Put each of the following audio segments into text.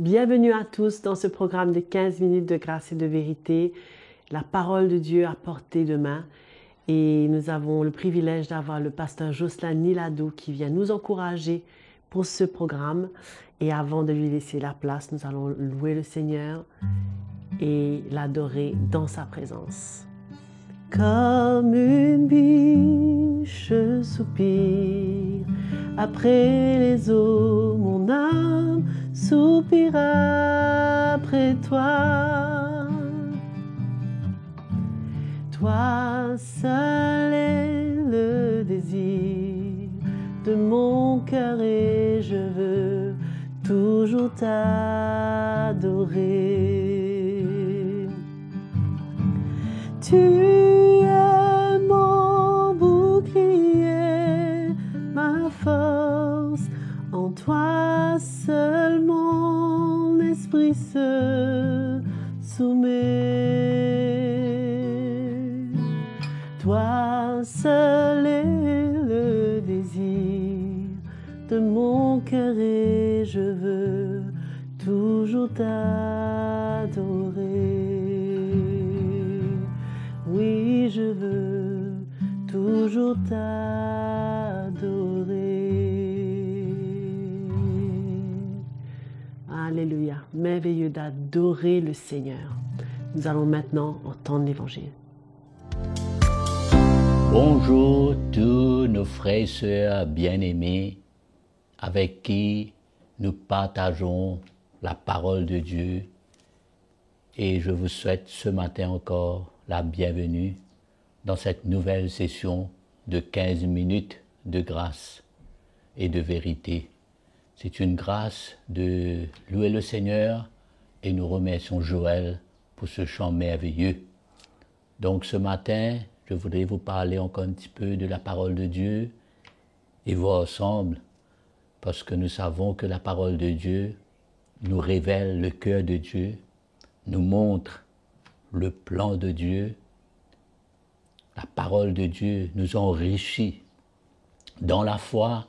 Bienvenue à tous dans ce programme de 15 minutes de grâce et de vérité, la parole de Dieu à portée de main. Et nous avons le privilège d'avoir le pasteur Jocelyn Nilado qui vient nous encourager pour ce programme. Et avant de lui laisser la place, nous allons louer le Seigneur et l'adorer dans sa présence. Comme une biche soupire après les eaux, mon âme soupira après toi. Toi seul est le désir de mon cœur et je veux toujours t'adorer. Tu es mon bouclier, ma force, en toi seul mon esprit se soumet. Toi seul est le désir de mon cœur et je veux toujours t'adorer. Oui, je veux toujours t'adorer. Alléluia. Merveilleux d'adorer le Seigneur. Nous allons maintenant entendre l'Évangile. Bonjour tous nos frères et sœurs bien-aimés avec qui nous partageons la parole de Dieu et je vous souhaite ce matin encore la bienvenue dans cette nouvelle session de 15 minutes de grâce et de vérité. C'est une grâce de louer le Seigneur et nous remercions Joël pour ce chant merveilleux. Donc ce matin, je voudrais vous parler encore un petit peu de la parole de Dieu et voir ensemble, parce que nous savons que la parole de Dieu nous révèle le cœur de Dieu, nous montre le plan de Dieu. La parole de Dieu nous enrichit. Dans la foi,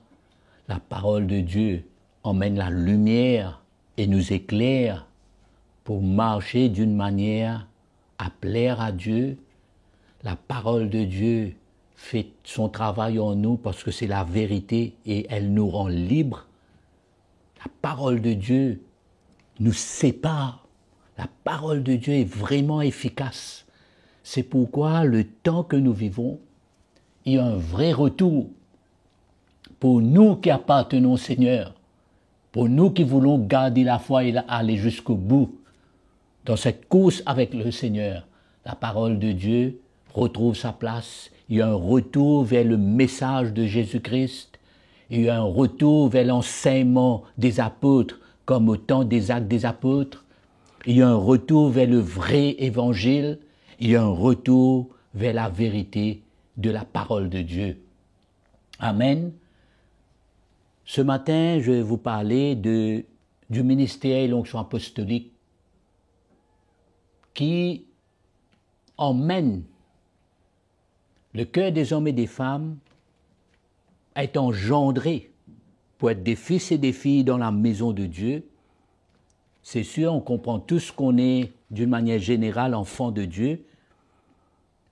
la parole de Dieu emmène la lumière et nous éclaire pour marcher d'une manière à plaire à Dieu. La parole de Dieu fait son travail en nous parce que c'est la vérité et elle nous rend libres. La parole de Dieu nous sépare. La parole de Dieu est vraiment efficace. C'est pourquoi le temps que nous vivons, il y a un vrai retour pour nous qui appartenons au Seigneur, pour nous qui voulons garder la foi et aller jusqu'au bout dans cette course avec le Seigneur. La parole de Dieu retrouve sa place. Il y a un retour vers le message de Jésus-Christ. Il y a un retour vers l'enseignement des apôtres, comme au temps des Actes des apôtres. Il y a un retour vers le vrai évangile. Il y a un retour vers la vérité de la parole de Dieu. Amen. Ce matin, je vais vous parler du ministère et l'onction apostolique qui emmène le cœur des hommes et des femmes à être engendré pour être des fils et des filles dans la maison de Dieu. C'est sûr, on comprend tous qu'on est d'une manière générale enfant de Dieu,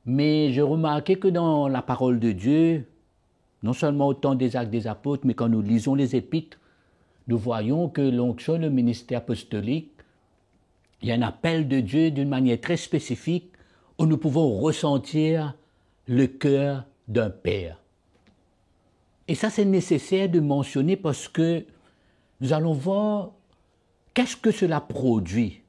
mais j'ai remarqué que dans la parole de Dieu, non seulement au temps des Actes des apôtres, mais quand nous lisons les épîtres, nous voyons que l'onction, le ministère apostolique, il y a un appel de Dieu d'une manière très spécifique où nous pouvons ressentir le cœur d'un père. Et ça, c'est nécessaire de mentionner parce que nous allons voir qu'est-ce que cela produit.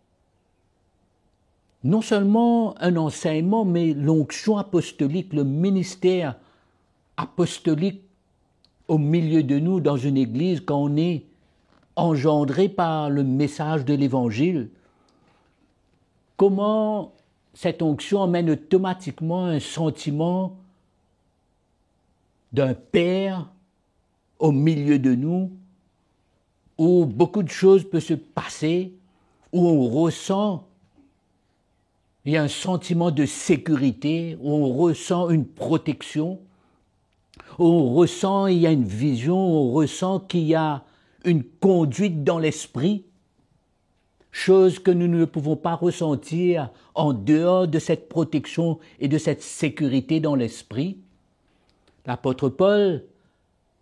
Non seulement un enseignement, mais l'onction apostolique, le ministère apostolique au milieu de nous dans une église quand on est engendré par le message de l'évangile. Comment cette onction emmène automatiquement un sentiment d'un Père au milieu de nous, où beaucoup de choses peuvent se passer, où on ressent, il y a un sentiment de sécurité, où on ressent une protection, où on ressent, il y a une vision, où on ressent qu'il y a une conduite dans l'esprit. chose que nous ne pouvons pas ressentir en dehors de cette protection et de cette sécurité dans l'esprit. L'apôtre Paul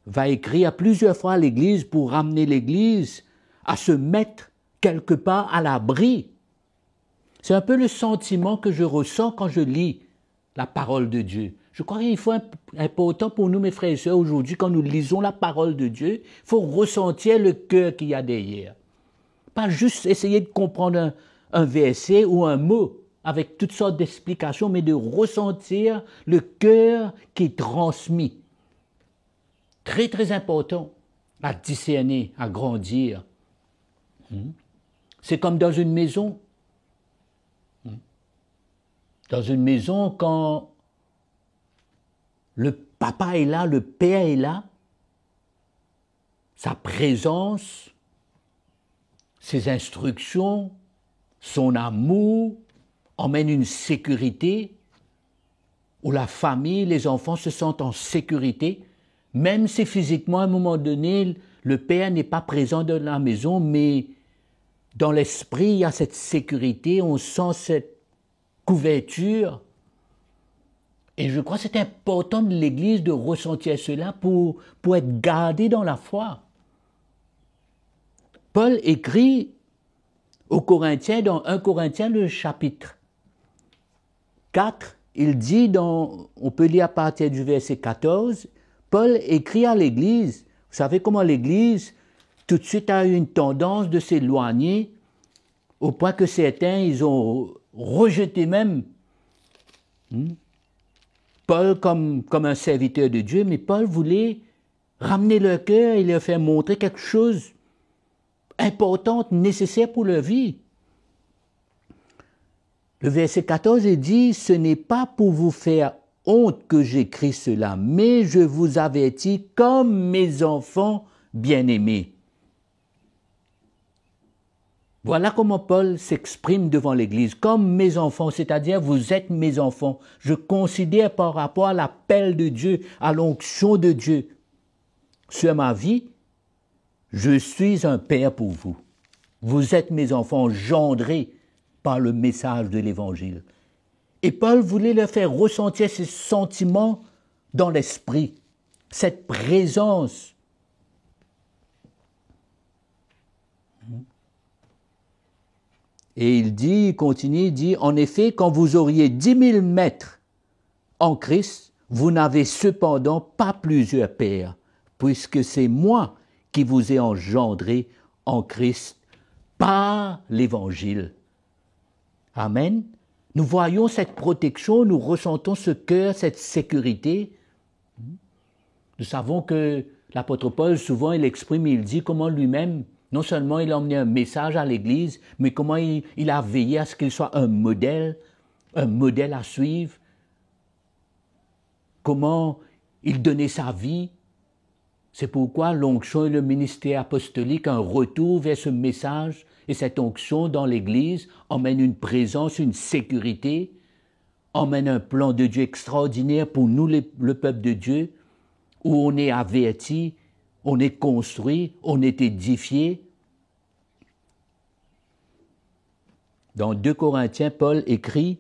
va écrire plusieurs fois à l'Église pour ramener l'Église à se mettre quelque part à l'abri. C'est un peu le sentiment que je ressens quand je lis la parole de Dieu. Je crois qu'il faut important pour nous, mes frères et sœurs, aujourd'hui, quand nous lisons la parole de Dieu, il faut ressentir le cœur qu'il y a derrière. Pas juste essayer de comprendre un verset ou un mot avec toutes sortes d'explications, mais de ressentir le cœur qui est transmis. Très, très important à discerner, à grandir. C'est comme dans une maison. Dans une maison, quand le papa est là, le père est là, sa présence, ses instructions, son amour emmènent une sécurité où la famille, les enfants se sentent en sécurité, même si physiquement, à un moment donné, le père n'est pas présent dans la maison, mais dans l'esprit, il y a cette sécurité, on sent cette couverture. Et je crois que c'est important de l'Église de ressentir cela pour être gardé dans la foi. Paul écrit aux Corinthiens, dans 1 Corinthiens, le chapitre 4, il dit, on peut lire à partir du verset 14, Paul écrit à l'Église, vous savez comment l'Église, tout de suite a eu une tendance de s'éloigner, au point que certains, ils ont rejeté même Paul comme un serviteur de Dieu, mais Paul voulait ramener leur cœur et leur faire montrer quelque chose d'important, nécessaire pour leur vie. Le verset 14, il dit, « Ce n'est pas pour vous faire honte que j'écris cela, mais je vous avertis comme mes enfants bien-aimés. » Voilà comment Paul s'exprime devant l'Église, comme mes enfants, c'est-à-dire vous êtes mes enfants. Je considère par rapport à l'appel de Dieu, à l'onction de Dieu sur ma vie, je suis un père pour vous. Vous êtes mes enfants engendrés par le message de l'Évangile. Et Paul voulait leur faire ressentir ces sentiments dans l'esprit, cette présence. Et il continue, il dit, « En effet, quand vous auriez 10 000 maîtres en Christ, vous n'avez cependant pas plusieurs pères, puisque c'est moi qui vous ai engendré en Christ par l'Évangile. » Amen. Nous voyons cette protection, nous ressentons ce cœur, cette sécurité. Nous savons que l'apôtre Paul, souvent, il exprime, il dit comment lui-même, non seulement il a emmené un message à l'Église, mais comment il a veillé à ce qu'il soit un modèle à suivre, comment il donnait sa vie. C'est pourquoi l'onction et le ministère apostolique, un retour vers ce message et cette onction dans l'Église emmène une présence, une sécurité, emmène un plan de Dieu extraordinaire pour nous, le peuple de Dieu, où on est averti, on est construit, on est édifié. Dans 2 Corinthiens, Paul écrit,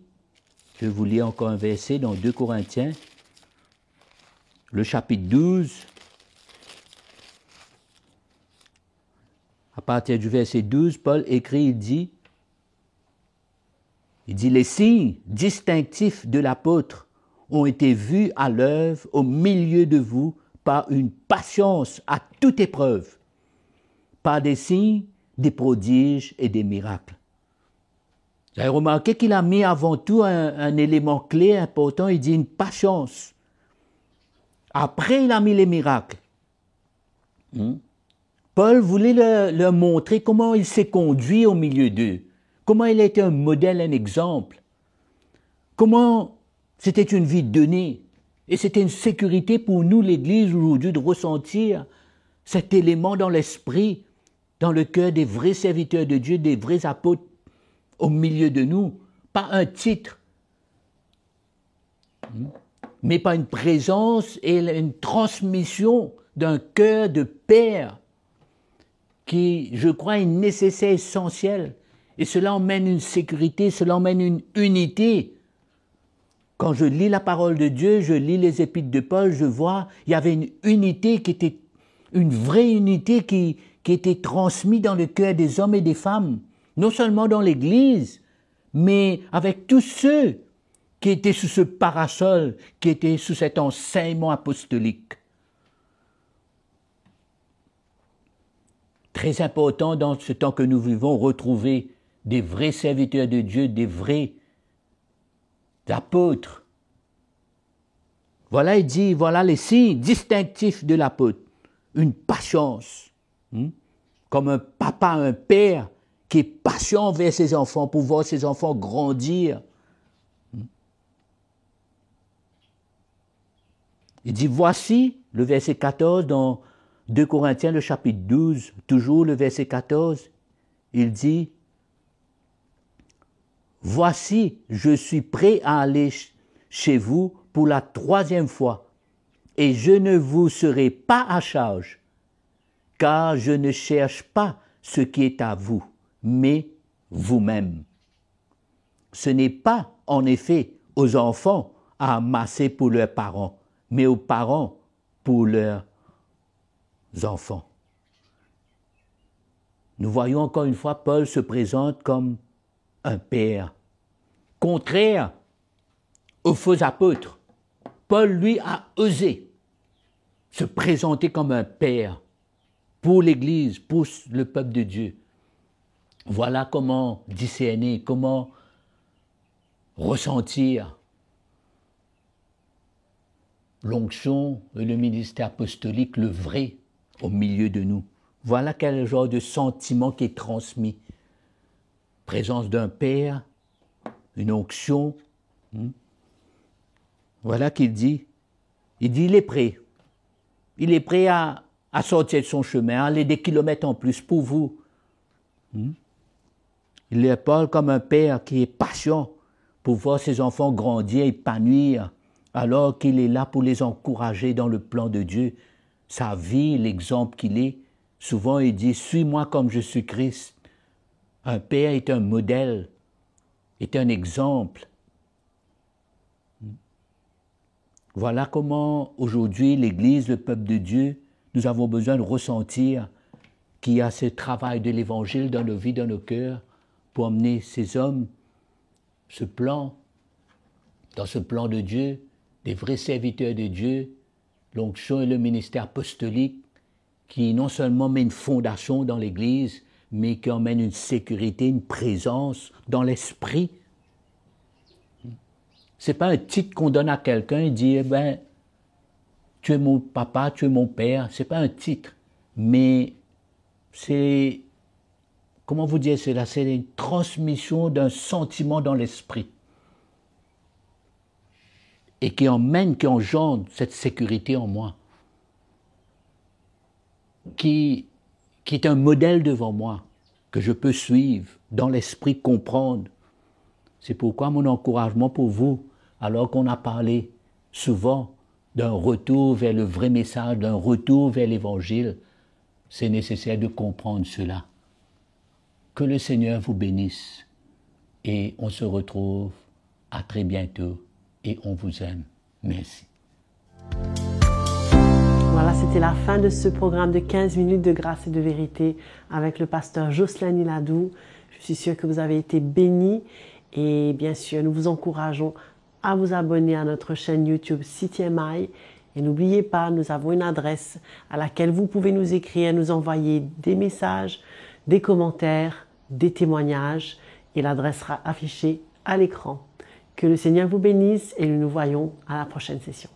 je vais vous lire encore un verset dans 2 Corinthiens, le chapitre 12, à partir du verset 12, Paul écrit, il dit, les signes distinctifs de l'apôtre ont été vus à l'œuvre au milieu de vous par une patience à toute épreuve, par des signes, des prodiges et des miracles. Vous avez remarqué qu'il a mis avant tout un élément clé important, il dit une patience. Après, il a mis les miracles. Paul voulait leur montrer comment il s'est conduit au milieu d'eux, comment il a été un modèle, un exemple, comment c'était une vie donnée. Et c'était une sécurité pour nous, l'Église, aujourd'hui, de ressentir cet élément dans l'esprit, dans le cœur des vrais serviteurs de Dieu, des vrais apôtres au milieu de nous. Pas un titre, mais pas une présence et une transmission d'un cœur de père qui, je crois, est nécessaire, essentiel. Et cela emmène une sécurité, cela emmène une unité. Quand je lis la parole de Dieu, je lis les épîtres de Paul, je vois, il y avait une unité qui était, une vraie unité qui était transmise dans le cœur des hommes et des femmes, non seulement dans l'Église, mais avec tous ceux qui étaient sous ce parasol, qui étaient sous cet enseignement apostolique. Très important dans ce temps que nous vivons, retrouver des vrais serviteurs de Dieu, des vrais apôtres. Voilà, il dit, voilà les signes distinctifs de l'apôtre. Une patience, comme un papa, un père qui est patient envers ses enfants pour voir ses enfants grandir. Il dit, voici, le verset 14 dans 2 Corinthiens, le chapitre 12, toujours le verset 14, il dit, voici, je suis prêt à aller chez vous pour la 3e fois, et je ne vous serai pas à charge, car je ne cherche pas ce qui est à vous, mais vous-même. Ce n'est pas, en effet, aux enfants à amasser pour leurs parents, mais aux parents pour leurs enfants. Nous voyons encore une fois, Paul se présente comme un père, contraire aux faux apôtres. Paul, lui, a osé se présenter comme un père pour l'Église, pour le peuple de Dieu. Voilà comment discerner, comment ressentir l'onction et le ministère apostolique, le vrai, au milieu de nous. Voilà quel genre de sentiment qui est transmis. Présence d'un père, une onction. Voilà qu'il dit. Il dit, il est prêt. Il est prêt à sortir de son chemin, à aller des kilomètres en plus pour vous. Il est Paul comme un père qui est patient pour voir ses enfants grandir, épanouir, alors qu'il est là pour les encourager dans le plan de Dieu. Sa vie, l'exemple qu'il est, souvent il dit « Suis-moi comme je suis Christ ». Un père est un modèle, est un exemple. Voilà comment aujourd'hui l'Église, le peuple de Dieu, nous avons besoin de ressentir qu'il y a ce travail de l'Évangile dans nos vies, dans nos cœurs, pour emmener ces hommes, ce plan, dans ce plan de Dieu, des vrais serviteurs de Dieu, l'onction et le ministère apostolique, qui non seulement met une fondation dans l'Église, mais qui emmène une sécurité, une présence dans l'esprit. Ce n'est pas un titre qu'on donne à quelqu'un et dit, tu es mon papa, tu es mon père. Ce n'est pas un titre, mais c'est, comment vous dire cela, c'est une transmission d'un sentiment dans l'esprit. Et qui emmène, qui engendre cette sécurité en moi. Qui est un modèle devant moi, que je peux suivre, dans l'esprit comprendre. C'est pourquoi mon encouragement pour vous, alors qu'on a parlé souvent d'un retour vers le vrai message, d'un retour vers l'Évangile, c'est nécessaire de comprendre cela. Que le Seigneur vous bénisse et on se retrouve à très bientôt et on vous aime. Merci. Voilà, c'était la fin de ce programme de 15 minutes de grâce et de vérité avec le pasteur Jocelyn Niladou. Je suis sûre que vous avez été bénis et bien sûr, nous vous encourageons à vous abonner à notre chaîne YouTube CTMI. Et n'oubliez pas, nous avons une adresse à laquelle vous pouvez nous écrire, nous envoyer des messages, des commentaires, des témoignages et l'adresse sera affichée à l'écran. Que le Seigneur vous bénisse et nous nous voyons à la prochaine session.